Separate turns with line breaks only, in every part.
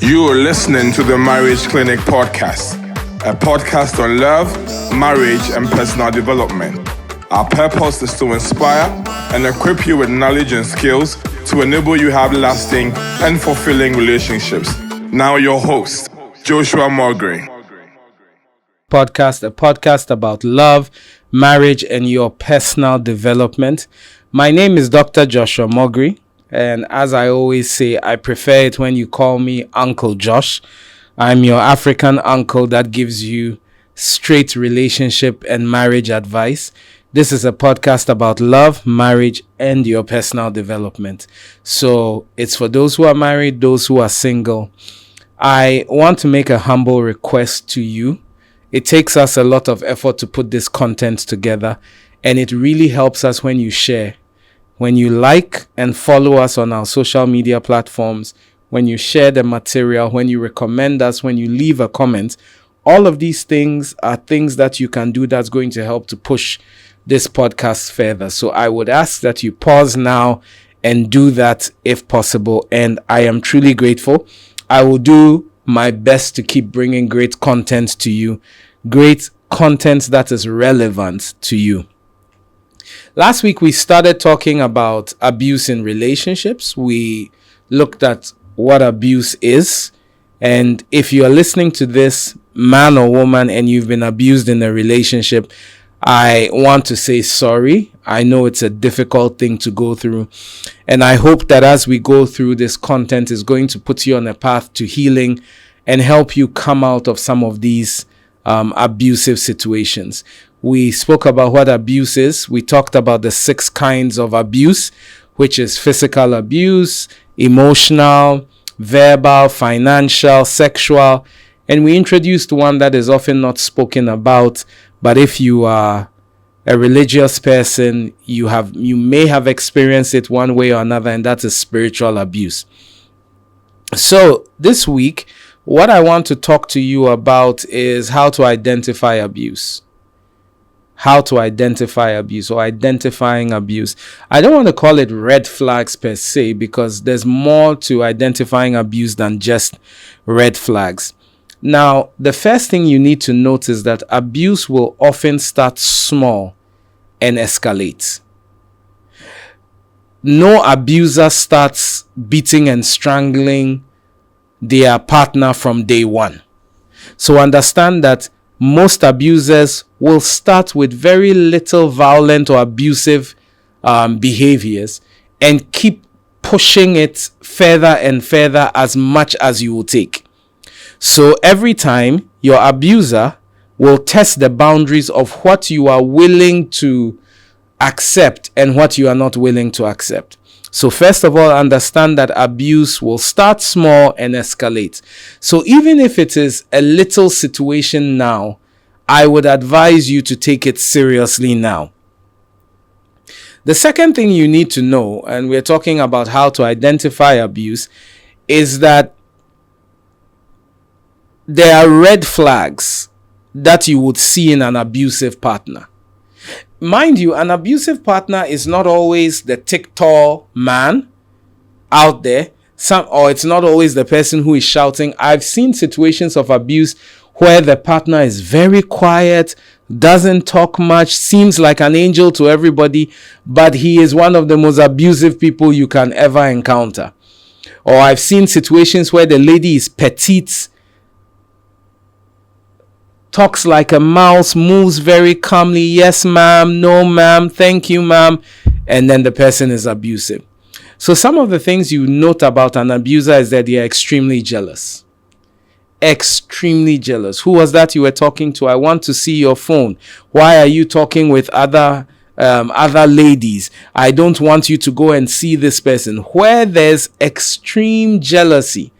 You are listening to the Marriage Clinic Podcast, a podcast on love, marriage, and personal development. Our purpose is to inspire and equip you with knowledge and skills to enable you to have lasting and fulfilling relationships. Now your host, Joshua Mulgrew.
A podcast about love, marriage, and your personal development. My name is Dr. Joshua Mulgrew. And as I always say, I prefer it when you call me Uncle Josh. I'm your African uncle that gives you straight relationship and marriage advice. This is a podcast about love, marriage, and your personal development. So it's for those who are married, those who are single. I want to make a humble request to you. It takes us a lot of effort to put this content together, and it really helps us when you share. When you like and follow us on our social media platforms, when you share the material, when you recommend us, when you leave a comment, all of these things are things that you can do that's going to help to push this podcast further. So I would ask that you pause now and do that if possible. And I am truly grateful. I will do my best to keep bringing great content to you, great content that is relevant to you. Last week, we started talking about abuse in relationships. We looked at what abuse is. And if you are listening to this, man or woman, and you've been abused in a relationship, I want to say sorry. I know it's a difficult thing to go through. And I hope that as we go through this content is going to put you on a path to healing and help you come out of some of these abusive situations. We spoke about what abuse is. We talked about the 6 kinds of abuse, which is physical abuse, emotional, verbal, financial, sexual. And we introduced one that is often not spoken about. But if you are a religious person, you may have experienced it one way or another, and that is spiritual abuse. So this week, what I want to talk to you about is how to identify abuse. How to identify abuse or identifying abuse. I don't want to call it red flags per se, because there's more to identifying abuse than just red flags. Now, the first thing you need to note is that abuse will often start small and escalate. No abuser starts beating and strangling their partner from day one. So understand that most abusers will start with very little violent or abusive behaviors and keep pushing it further and further as much as you will take. So every time, your abuser will test the boundaries of what you are willing to accept and what you are not willing to accept. So first of all, understand that abuse will start small and escalate. So even if it is a little situation now, I would advise you to take it seriously now. The second thing you need to know, and we're talking about how to identify abuse, is that there are red flags that you would see in an abusive partner. Mind you, an abusive partner is not always the tall man out there, or it's not always the person who is shouting. I've seen situations of abuse where the partner is very quiet, doesn't talk much, seems like an angel to everybody, but he is one of the most abusive people you can ever encounter. Or I've seen situations where the lady is petite, talks like a mouse, moves very calmly. Yes, ma'am. No, ma'am. Thank you, ma'am. And then the person is abusive. So some of the things you note about an abuser is that they are extremely jealous. Extremely jealous. Who was that you were talking to? I want to see your phone. Why are you talking with other ladies? I don't want you to go and see this person. Where there's extreme jealousy,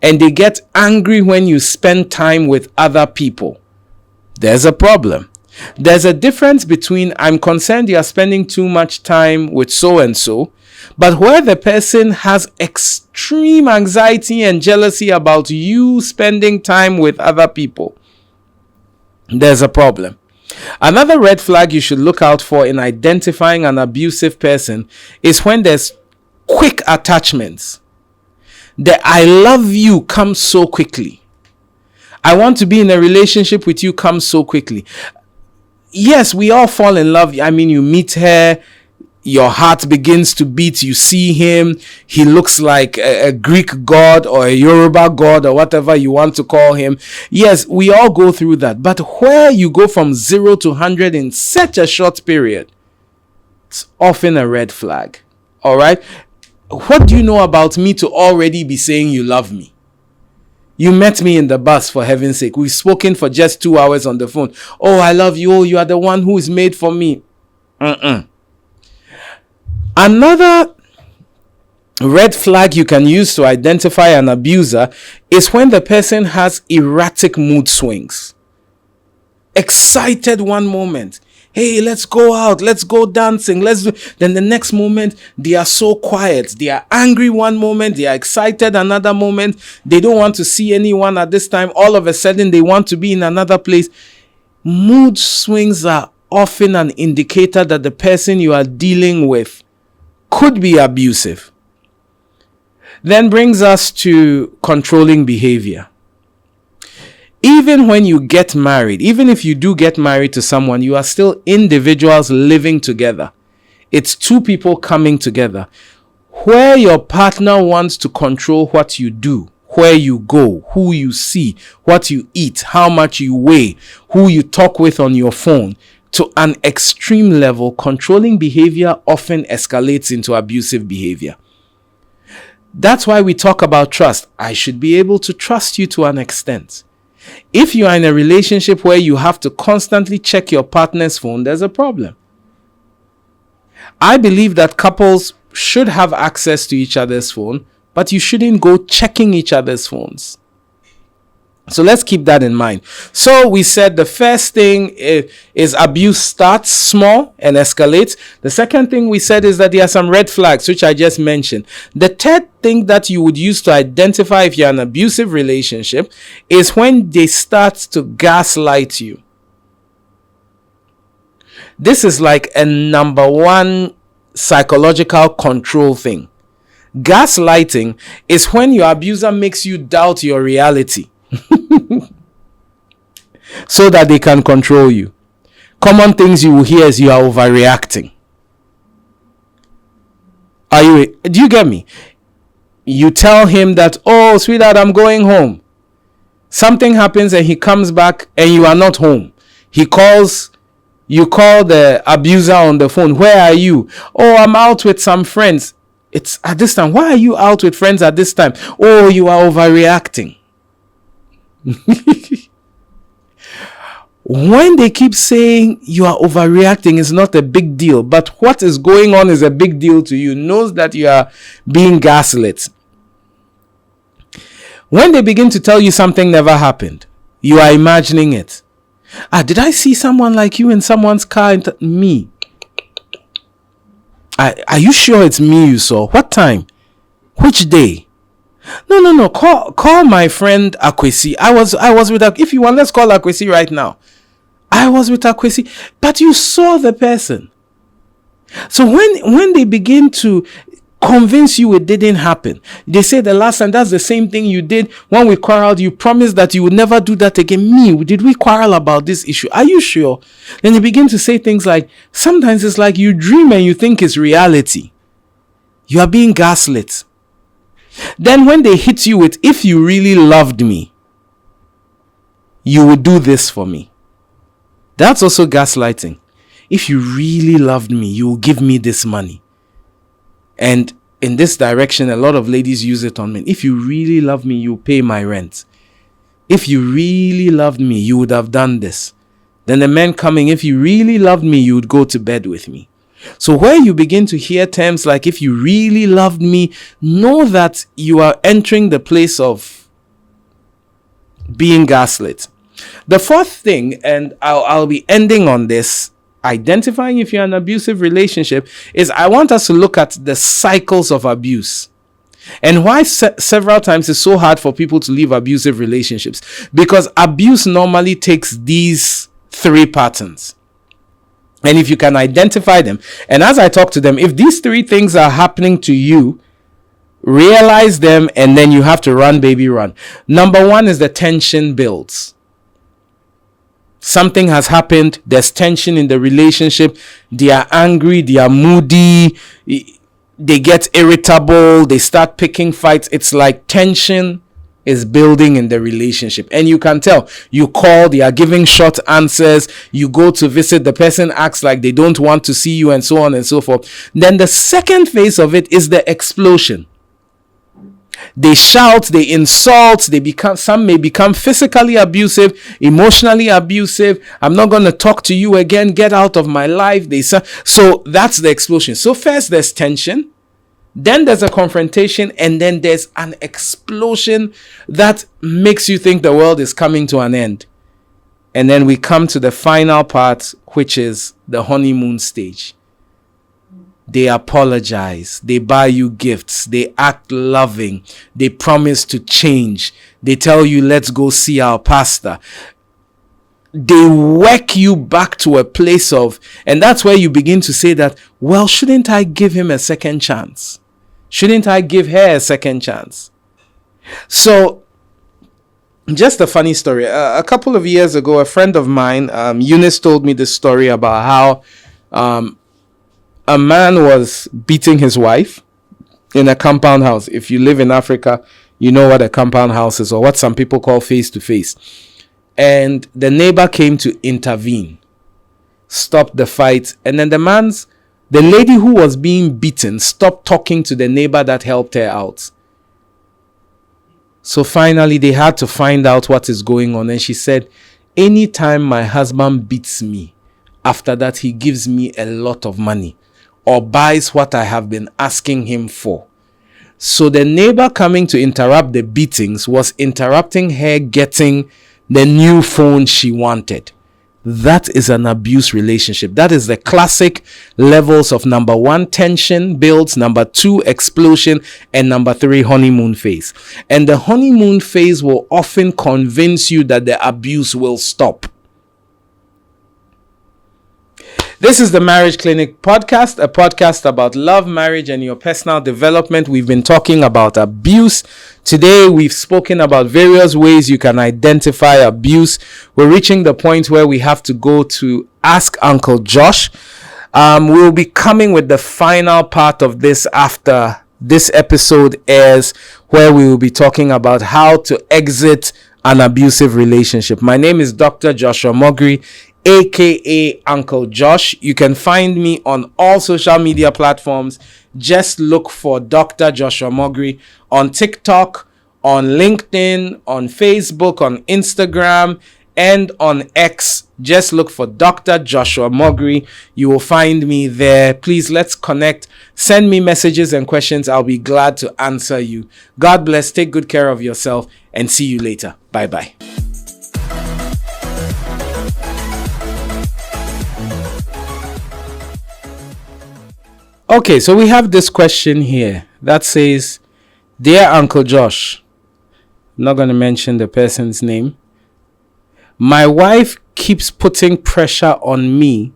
and they get angry when you spend time with other people, there's a problem. There's a difference between I'm concerned you are spending too much time with so and so, but where the person has extreme anxiety and jealousy about you spending time with other people, there's a problem. Another red flag you should look out for in identifying an abusive person is when there's quick attachments. The I love you comes so quickly. I want to be in a relationship with you comes so quickly. Yes, we all fall in love. I mean, you meet her, your heart begins to beat. You see him. He looks like a Greek god or a Yoruba god or whatever you want to call him. Yes, we all go through that. But where you go from 0 to 100 in such a short period, it's often a red flag. All right. What do you know about me to already be saying you love me? You met me in the bus, for heaven's sake. We've spoken for just 2 hours on the phone. Oh, I love you. Oh, you are the one who is made for me. Another red flag you can use to identify an abuser is when the person has erratic mood swings. Excited one moment. Hey, let's go out. Let's go dancing. Then the next moment, they are so quiet. They are angry one moment. They are excited another moment. They don't want to see anyone at this time. All of a sudden, they want to be in another place. Mood swings are often an indicator that the person you are dealing with could be abusive. Then brings us to controlling behavior. Even when you get married, even if you do get married to someone, you are still individuals living together. It's two people coming together. Where your partner wants to control what you do, where you go, who you see, what you eat, how much you weigh, who you talk with on your phone, to an extreme level, controlling behavior often escalates into abusive behavior. That's why we talk about trust. I should be able to trust you to an extent. If you are in a relationship where you have to constantly check your partner's phone, there's a problem. I believe that couples should have access to each other's phone, but you shouldn't go checking each other's phones. So let's keep that in mind. So we said the first thing is abuse starts small and escalates. The second thing we said is that there are some red flags, which I just mentioned. The third thing that you would use to identify if you're in an abusive relationship is when they start to gaslight you. This is like a number one psychological control thing. Gaslighting is when your abuser makes you doubt your reality. So that they can control you. Common things you will hear is you are overreacting. Do you get me? You tell him that, oh, sweetheart, I'm going home. Something happens and he comes back and you are not home. You call the abuser on the phone. Where are you? Oh, I'm out with some friends. It's at this time. Why are you out with friends at this time? Oh, you are overreacting. When they keep saying you are overreacting, it's not a big deal, but what is going on is a big deal to you. Knows that you are being gaslit. When they begin to tell you something never happened, you are imagining it. Did I see someone like you in someone's car? Me. Are you sure it's me you saw? What time? Which day? No. Call my friend Akwesi. I was with her. If you want, let's call Akwesi right now. I was with Akwesi, but you saw the person. So when they begin to convince you it didn't happen, they say the last time, that's the same thing you did when we quarreled. You promised that you would never do that again. Did we quarrel about this issue? Are you sure? Then they begin to say things like, sometimes it's like you dream and you think it's reality. You are being gaslit. Then when they hit you with, if you really loved me, you would do this for me. That's also gaslighting. If you really loved me, you will give me this money. And in this direction, a lot of ladies use it on men. If you really love me, you pay my rent. If you really loved me, you would have done this. Then the men coming, if you really loved me, you would go to bed with me. So where you begin to hear terms like, if you really loved me, know that you are entering the place of being gaslit. The fourth thing, and I'll be ending on this, identifying if you're in an abusive relationship, is I want us to look at the cycles of abuse. And why several times it's so hard for people to leave abusive relationships. Because abuse normally takes these three patterns. And if you can identify them, and as I talk to them, if these three things are happening to you Realize them, and then you have to run, baby, run. Number one is the tension builds. Something has happened. There's tension in the relationship. They are angry. They are moody. They get irritable. They start picking fights. It's like tension is building in the relationship. And you can tell. You call. They are giving short answers. You go to visit. The person acts like they don't want to see you, and so on and so forth. Then the second phase of it is the explosion. They shout, they insult, some may become physically abusive, emotionally abusive. I'm not going to talk to you again. Get out of my life. So that's the explosion. So first there's tension, then there's a confrontation, and then there's an explosion that makes you think the world is coming to an end. And then we come to the final part, which is the honeymoon stage. They apologize. They buy you gifts. They act loving. They promise to change. They tell you, let's go see our pastor. They work you back to a place of, and that's where you begin to say that, well, shouldn't I give him a second chance? Shouldn't I give her a second chance? So, just a funny story. A couple of years ago, a friend of mine, Eunice, told me this story about how a man was beating his wife in a compound house. If you live in Africa, you know what a compound house is, or what some people call face-to-face. And the neighbor came to intervene, stop the fight. And then the lady who was being beaten stopped talking to the neighbor that helped her out. So finally, they had to find out what is going on. And she said, anytime my husband beats me, after that, he gives me a lot of money or buys what I have been asking him for. So the neighbor coming to interrupt the beatings was interrupting her getting the new phone she wanted. That is an abuse relationship. That is the classic levels of number one, tension builds, number two, explosion, and number three, honeymoon phase. And the honeymoon phase will often convince you that the abuse will stop. This is the Marriage Clinic podcast, a podcast about love, marriage, and your personal development. We've been talking about abuse. Today, we've spoken about various ways you can identify abuse. We're reaching the point where we have to go to Ask Uncle Josh. We'll be coming with the final part of this after this episode airs, where we will be talking about how to exit an abusive relationship. My name is Dr. Joshua Mogri, aka Uncle Josh. You can find me on all social media platforms. Just look for Dr. Joshua Mogri on TikTok, on LinkedIn, on Facebook, on Instagram, and on X. Just look for Dr. Joshua Mogri. You will find me there. Please, let's connect. Send me messages and questions. I'll be glad to answer you. God bless. Take good care of yourself, and see you later. Bye-bye. Okay, so we have this question here that says, Dear Uncle Josh, I'm not going to mention the person's name. My wife keeps putting pressure on me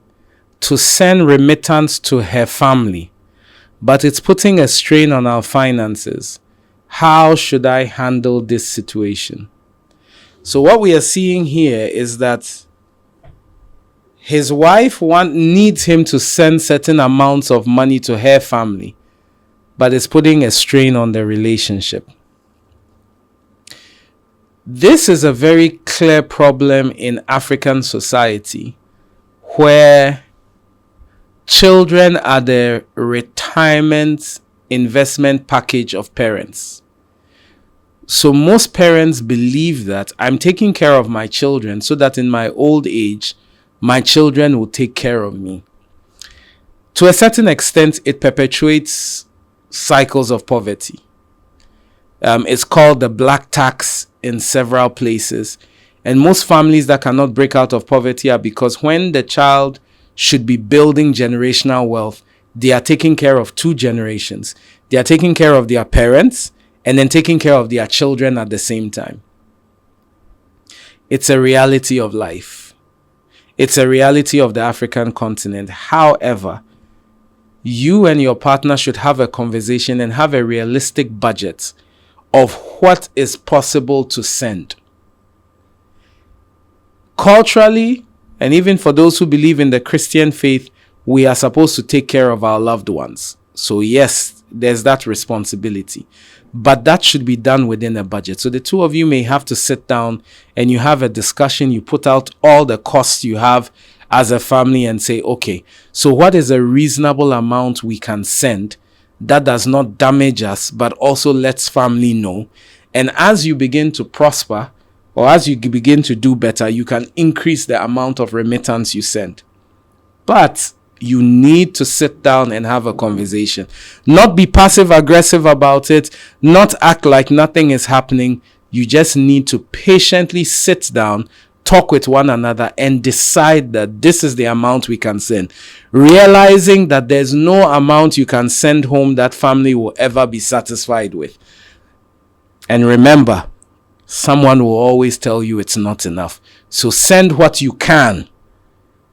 to send remittance to her family, but it's putting a strain on our finances. How should I handle this situation? So what we are seeing here is that his wife needs him to send certain amounts of money to her family, but it's putting a strain on the relationship. This is a very clear problem in African society, where children are the retirement investment package of parents. So most parents believe that I'm taking care of my children so that in my old age, my children will take care of me. To a certain extent, it perpetuates cycles of poverty. It's called the black tax in several places. And most families that cannot break out of poverty are because when the child should be building generational wealth, they are taking care of two generations. They are taking care of their parents and then taking care of their children at the same time. It's a reality of life. It's a reality of the African continent. However, you and your partner should have a conversation and have a realistic budget of what is possible to send. Culturally, and even for those who believe in the Christian faith, we are supposed to take care of our loved ones. So yes, there's that responsibility. But that should be done within a budget. So the two of you may have to sit down and you have a discussion. You put out all the costs you have as a family and say, okay, so what is a reasonable amount we can send that does not damage us, but also lets family know? And as you begin to prosper, or as you begin to do better, you can increase the amount of remittance you send. But you need to sit down and have a conversation. Not be passive aggressive about it. Not act like nothing is happening. You just need to patiently sit down, talk with one another, and decide that this is the amount we can send. Realizing that there's no amount you can send home that family will ever be satisfied with. And remember, someone will always tell you it's not enough. So send what you can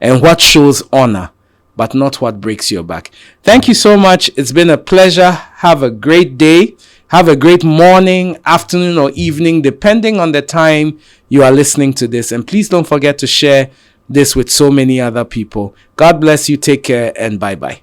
and what shows honor, but not what breaks your back. Thank you so much. It's been a pleasure. Have a great day. Have a great morning, afternoon, or evening, depending on the time you are listening to this. And please don't forget to share this with so many other people. God bless you. Take care and bye-bye.